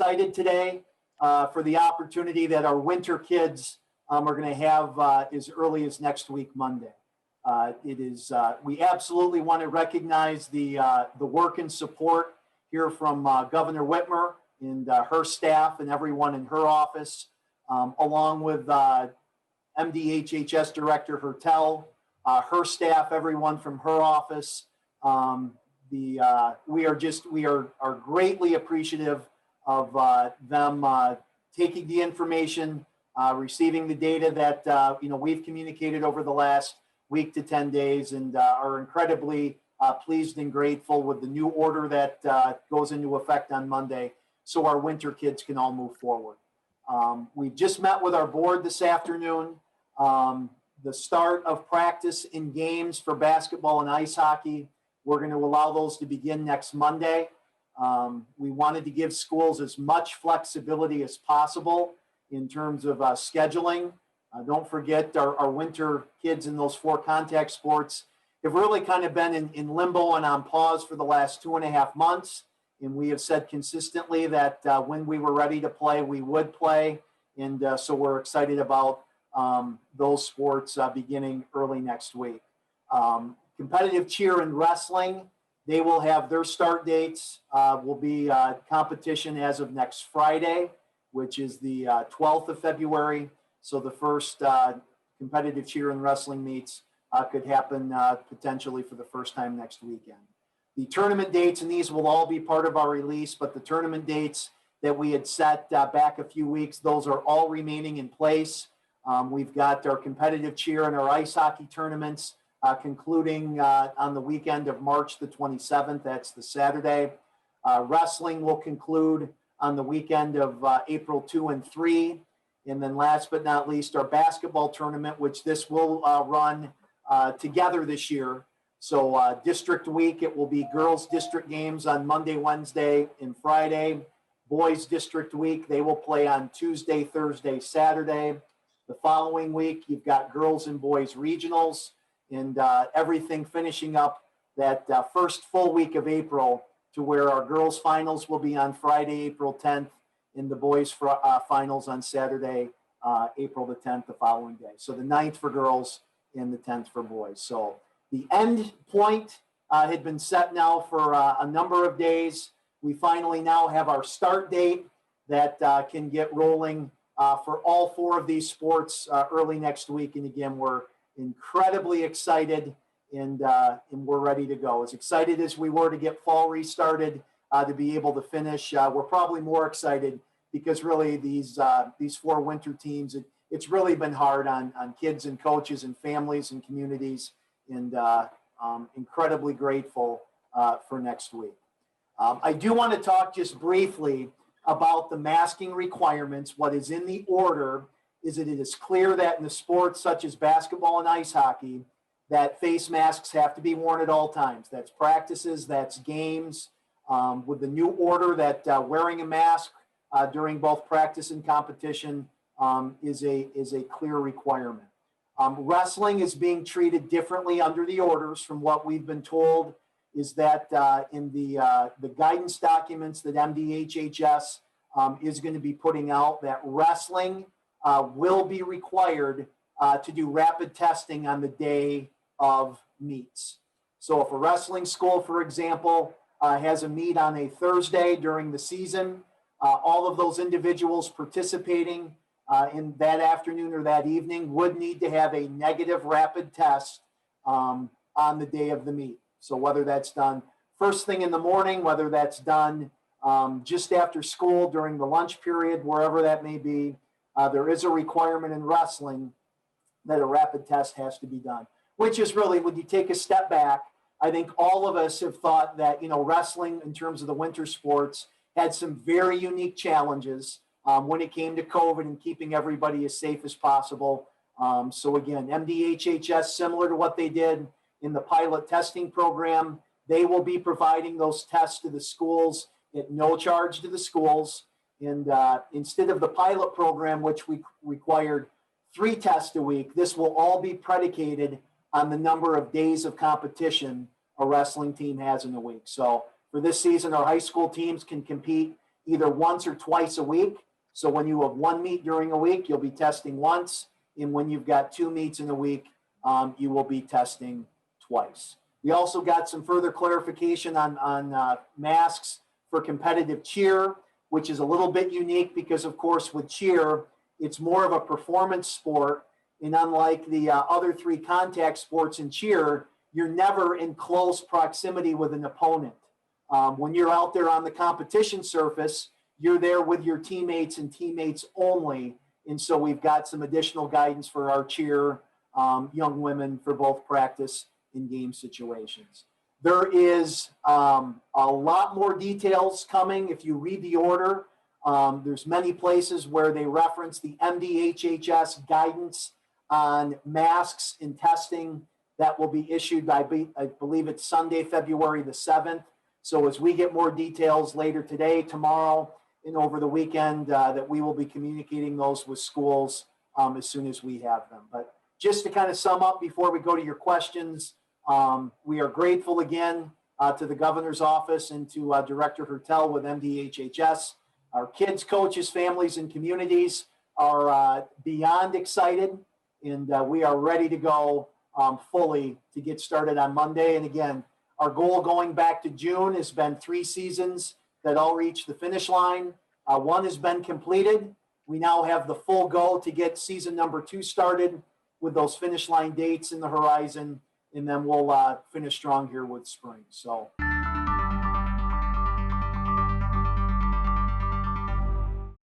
excited today for the opportunity that our winter kids are going to have as early as next week, Monday. We absolutely want to recognize the work and support here from Governor Whitmer and her staff and everyone in her office, along with MHSAA Director Hertel, her staff, everyone from her office. We are greatly appreciative of them taking the information, receiving the data that we've communicated over the last week to 10 days, and are incredibly pleased and grateful with the new order that goes into effect on Monday, so our winter kids can all move forward. We just met with our board this afternoon. The start of practice in games for basketball and ice hockey, we're going to allow those to begin next Monday. We wanted to give schools as much flexibility as possible in terms of scheduling. Don't forget our winter kids in those 4 contact sports have really kind of been in limbo and on pause for the last 2.5 months. And we have said consistently that when we were ready to play, we would play. And so we're excited about those sports beginning early next week. Competitive cheer and wrestling, they will have their start dates, will be competition as of next Friday, which is the 12th of February. So the first competitive cheer and wrestling meets could happen potentially for the first time next weekend. The tournament dates, and these will all be part of our release, but the tournament dates that we had set back a few weeks, those are all remaining in place. We've got our competitive cheer and our ice hockey tournaments concluding on the weekend of March the 27th. That's the Saturday. Wrestling will conclude on the weekend of April 2 and 3. And then last but not least, our basketball tournament, which this will run together this year. So district week, it will be girls district games on Monday, Wednesday, and Friday. Boys district week, they will play on Tuesday, Thursday, Saturday. The following week, you've got girls and boys regionals, and everything finishing up that first full week of April, to where our girls finals will be on Friday, April 10th, and the boys finals on Saturday, April the 10th, the following day. So the 9th for girls and the 10th for boys. So the end point had been set now for a number of days. We finally now have our start date that can get rolling for all 4 of these sports early next week. And again, we're incredibly excited, and we're ready to go. As excited as we were to get fall restarted, to be able to finish, we're probably more excited because really these 4 winter teams, it's really been hard on kids and coaches and families and communities, and incredibly grateful for next week. I do want to talk just briefly about the masking requirements. What is in the order is that it is clear that in the sports such as basketball and ice hockey, that face masks have to be worn at all times. That's practices, that's games. With the new order that wearing a mask during both practice and competition is a clear requirement. Wrestling is being treated differently under the orders. From what we've been told is that in the guidance documents that MDHHS is going to be putting out, that wrestling will be required to do rapid testing on the day of meets. So if a wrestling school, for example, has a meet on a Thursday during the season, all of those individuals participating in that afternoon or that evening would need to have a negative rapid test on the day of the meet. So whether that's done first thing in the morning, whether that's done just after school during the lunch period, wherever that may be, there is a requirement in wrestling that a rapid test has to be done, which is really, when you take a step back, I think all of us have thought that, wrestling in terms of the winter sports had some very unique challenges when it came to COVID and keeping everybody as safe as possible. So again, MDHHS, similar to what they did in the pilot testing program, they will be providing those tests to the schools at no charge to the schools. And instead of the pilot program, which we required 3 tests a week, this will all be predicated on the number of days of competition a wrestling team has in a week. So for this season, our high school teams can compete either once or twice a week. So when you have one meet during a week, you'll be testing once. And when you've got two meets in a week, you will be testing twice. We also got some further clarification on masks for competitive cheer, which is a little bit unique because, of course, with cheer, it's more of a performance sport. And unlike the other three contact sports in cheer, you're never in close proximity with an opponent. When you're out there on the competition surface, you're there with your teammates and teammates only. And so we've got some additional guidance for our cheer young women for both practice and game situations. There is a lot more details coming. If you read the order, there's many places where they reference the MDHHS guidance on masks and testing that will be issued by, I believe it's Sunday, February the 7th. So as we get more details later today, tomorrow, and over the weekend, that we will be communicating those with schools as soon as we have them. But just to kind of sum up before we go to your questions, we are grateful again to the governor's office and to Director Hertel with MDHHS. Our kids, coaches, families, and communities are beyond excited, and we are ready to go fully to get started on Monday. And again, our goal going back to June has been 3 seasons that all reached the finish line. One has been completed. We now have the full go to get season number 2 started with those finish line dates in the horizon, and then we'll finish strong here with spring. So